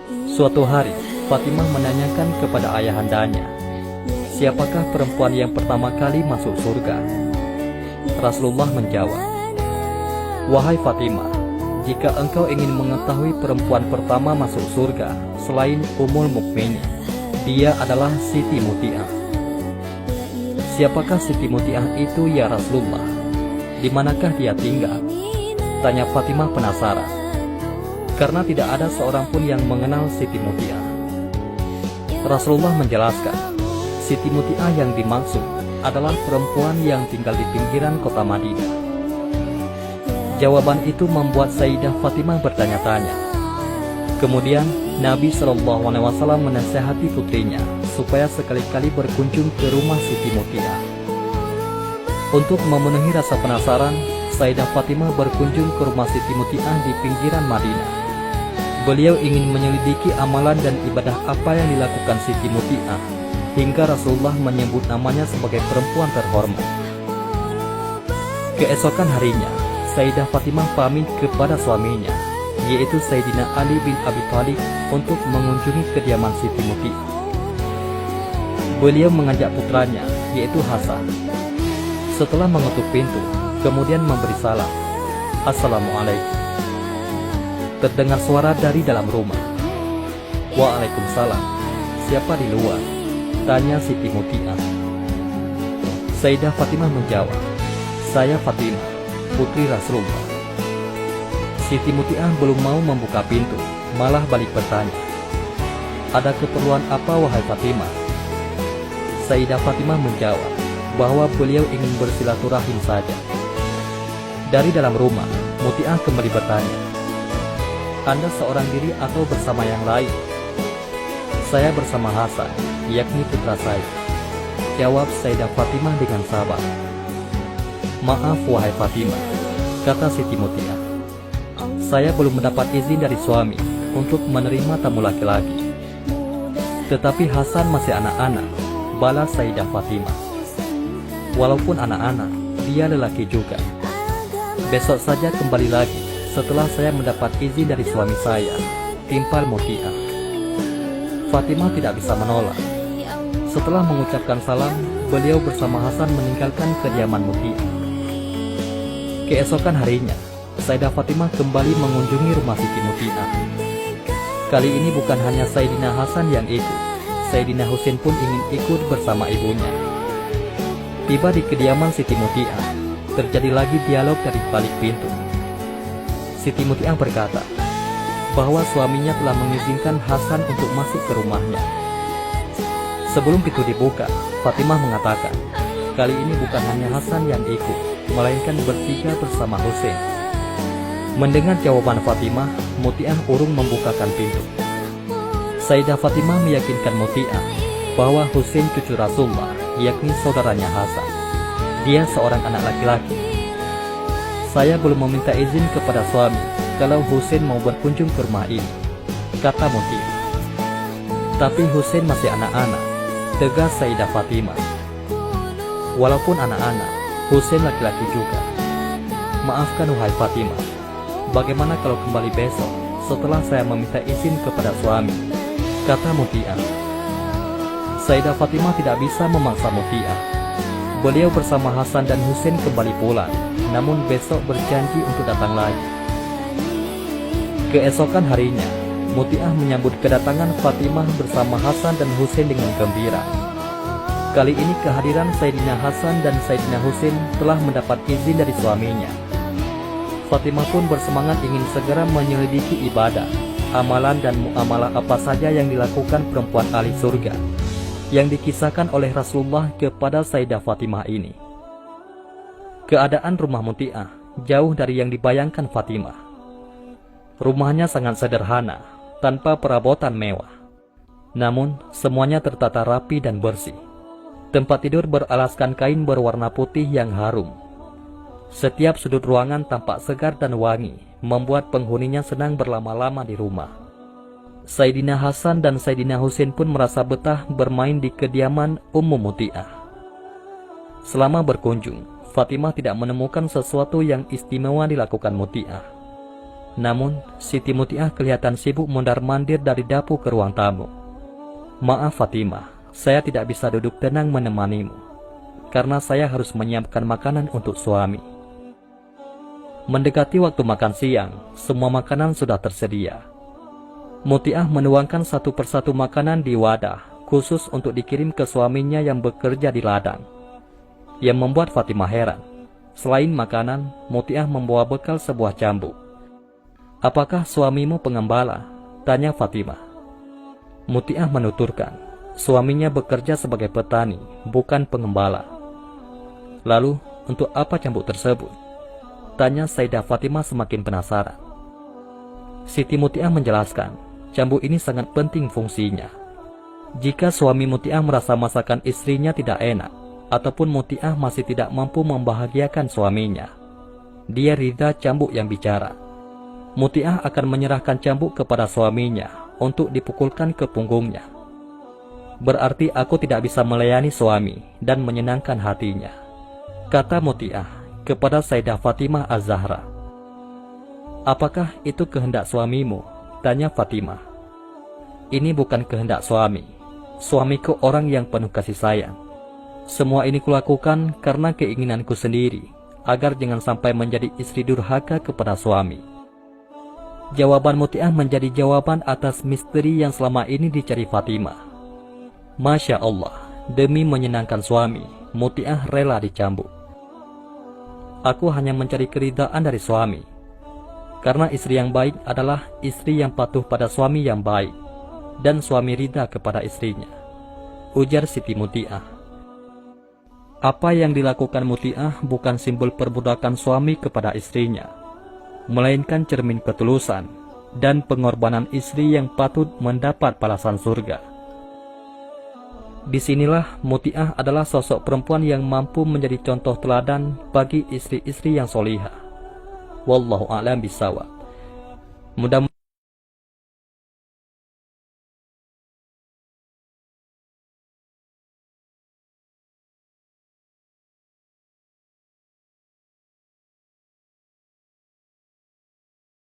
Suatu hari, Fatimah menanyakan kepada ayahandanya, siapakah perempuan yang pertama kali masuk surga? Rasulullah menjawab, wahai Fatimah, jika engkau ingin mengetahui perempuan pertama masuk surga selain Ummul Mukminin, dia adalah Siti Muti'ah. Siapakah Siti Muti'ah itu ya Rasulullah? Di manakah dia tinggal? Tanya Fatimah penasaran, karena tidak ada seorang pun yang mengenal Siti Muti'ah. Rasulullah menjelaskan, Siti Muti'ah yang dimaksud adalah perempuan yang tinggal di pinggiran kota Madinah. Jawaban itu membuat Sayyidah Fatimah bertanya-tanya. Kemudian Nabi SAW menasihati putrinya supaya sekali-kali berkunjung ke rumah Siti Muti'ah. Untuk memenuhi rasa penasaran, Sayyidah Fatimah berkunjung ke rumah Siti Muti'ah di pinggiran Madinah. Beliau ingin menyelidiki amalan dan ibadah apa yang dilakukan Siti Muti'ah, hingga Rasulullah menyebut namanya sebagai perempuan terhormat. Keesokan harinya, Sayyidah Fatimah pamit kepada suaminya, yaitu Sayyidina Ali bin Abi Thalib, untuk mengunjungi kediaman Siti Muti'ah. Beliau mengajak putranya, yaitu Hasan. Setelah mengetuk pintu, kemudian memberi salam, Assalamualaikum. Terdengar suara dari dalam rumah. Waalaikumsalam. Siapa di luar? Tanya Siti Muti'ah. Sayyidah Fatimah menjawab, saya Fatimah, putri Rasulullah. Siti Muti'ah belum mau membuka pintu, malah balik bertanya, ada keperluan apa wahai Fatimah? Sayyidah Fatimah menjawab bahwa beliau ingin bersilaturahim saja. Dari dalam rumah, Muti'ah kembali bertanya, Anda seorang diri atau bersama yang lain? Saya bersama Hasan, yakni putra saya. Jawab Sayyidah Fatimah dengan sabar. Maaf wahai Fatimah, kata Siti Muti'ah, saya belum mendapat izin dari suami untuk menerima tamu laki-laki. Tetapi Hasan masih anak-anak, balas Sayyidah Fatimah. Walaupun anak-anak, dia lelaki juga. Besok saja kembali lagi setelah saya mendapat izin dari suami saya, timpal Muti'ah. Fatimah tidak bisa menolak. Setelah mengucapkan salam, beliau bersama Hasan meninggalkan kediaman Muti'ah. Keesokan harinya, Sayyidah Fatimah kembali mengunjungi rumah Siti Muti'ah. Kali ini bukan hanya Sayyidina Hasan yang ikut, Sayyidina Husain pun ingin ikut bersama ibunya. Tiba di kediaman Siti Muti'ah, terjadi lagi dialog dari balik pintu. Siti Muti'ah berkata bahwa suaminya telah mengizinkan Hasan untuk masuk ke rumahnya. Sebelum pintu dibuka, Fatimah mengatakan, kali ini bukan hanya Hasan yang ikut, melainkan bertiga bersama Husain. Mendengar jawaban Fatimah, Muti'ah urung membukakan pintu. Sayyidah Fatimah meyakinkan Muti'ah bahwa Husain cucu Rasulullah, yakni saudaranya Hasan. Dia seorang anak laki-laki. Saya belum meminta izin kepada suami kalau Husain mau berkunjung ke rumah ini, kata Muti'ah. Tapi Husain masih anak-anak, tegas Sayyidah Fatimah. Walaupun anak-anak, Husain laki-laki juga. Maafkan wahai Fatimah, bagaimana kalau kembali besok setelah saya meminta izin kepada suami, kata Muti'ah. Sayyidah Fatimah tidak bisa memaksa Muti'ah. Beliau bersama Hasan dan Husain kembali pulang, namun besok berjanji untuk datang lagi. Keesokan harinya, Muti'ah menyambut kedatangan Fatimah bersama Hasan dan Husain dengan gembira. Kali ini kehadiran Sayyidina Hasan dan Sayyidina Husain telah mendapat izin dari suaminya. Fatimah pun bersemangat ingin segera menyelidiki ibadah, amalan dan muamalah apa saja yang dilakukan perempuan ahli surga yang dikisahkan oleh Rasulullah kepada Sayyidah Fatimah ini. Keadaan rumah Muti'ah jauh dari yang dibayangkan Fatimah. Rumahnya sangat sederhana, tanpa perabotan mewah. Namun, semuanya tertata rapi dan bersih. Tempat tidur beralaskan kain berwarna putih yang harum. Setiap sudut ruangan tampak segar dan wangi, membuat penghuninya senang berlama-lama di rumah. Sayyidina Hasan dan Sayyidina Husain pun merasa betah bermain di kediaman Ummu Muti'ah. Selama berkunjung, Fatimah tidak menemukan sesuatu yang istimewa dilakukan Muti'ah. Namun, Siti Mutiah kelihatan sibuk mondar-mandir dari dapur ke ruang tamu. "Maaf Fatimah, saya tidak bisa duduk tenang menemanimu, karena saya harus menyiapkan makanan untuk suami." Mendekati waktu makan siang, semua makanan sudah tersedia. Mutiah menuangkan satu persatu makanan di wadah, khusus untuk dikirim ke suaminya yang bekerja di ladang. Yang membuat Fatimah heran, selain makanan, Mutiah membawa bekal sebuah cambuk. "Apakah suamimu pengembala?" tanya Fatimah. Mutiah menuturkan, suaminya bekerja sebagai petani, bukan pengembala. "Lalu, untuk apa cambuk tersebut?" tanya Sayyidah Fatimah semakin penasaran. Siti Mutiah menjelaskan, cambuk ini sangat penting fungsinya. Jika suami Mutiah merasa masakan istrinya tidak enak, ataupun Mutiah masih tidak mampu membahagiakan suaminya, dia ridha cambuk yang bicara. Mutiah akan menyerahkan cambuk kepada suaminya untuk dipukulkan ke punggungnya. "Berarti aku tidak bisa melayani suami dan menyenangkan hatinya," kata Mutiah kepada Sayyidah Fatimah Az-Zahra. "Apakah itu kehendak suamimu?" tanya Fatimah. "Ini bukan kehendak suami. Suamiku orang yang penuh kasih sayang. Semua ini kulakukan karena keinginanku sendiri, agar jangan sampai menjadi istri durhaka kepada suami." Jawaban Mutiah menjadi jawaban atas misteri yang selama ini dicari Fatimah. Masya Allah, demi menyenangkan suami, Mutiah rela dicambuk. "Aku hanya mencari keridhaan dari suami, karena istri yang baik adalah istri yang patuh pada suami yang baik, dan suami ridha kepada istrinya," ujar Siti Mutiah. Apa yang dilakukan Mutiah bukan simbol perbudakan suami kepada istrinya, melainkan cermin ketulusan dan pengorbanan istri yang patut mendapat balasan surga. Disinilah Mutiah adalah sosok perempuan yang mampu menjadi contoh teladan bagi istri-istri yang solihah. Wallahu a'lam bishawab. Mudah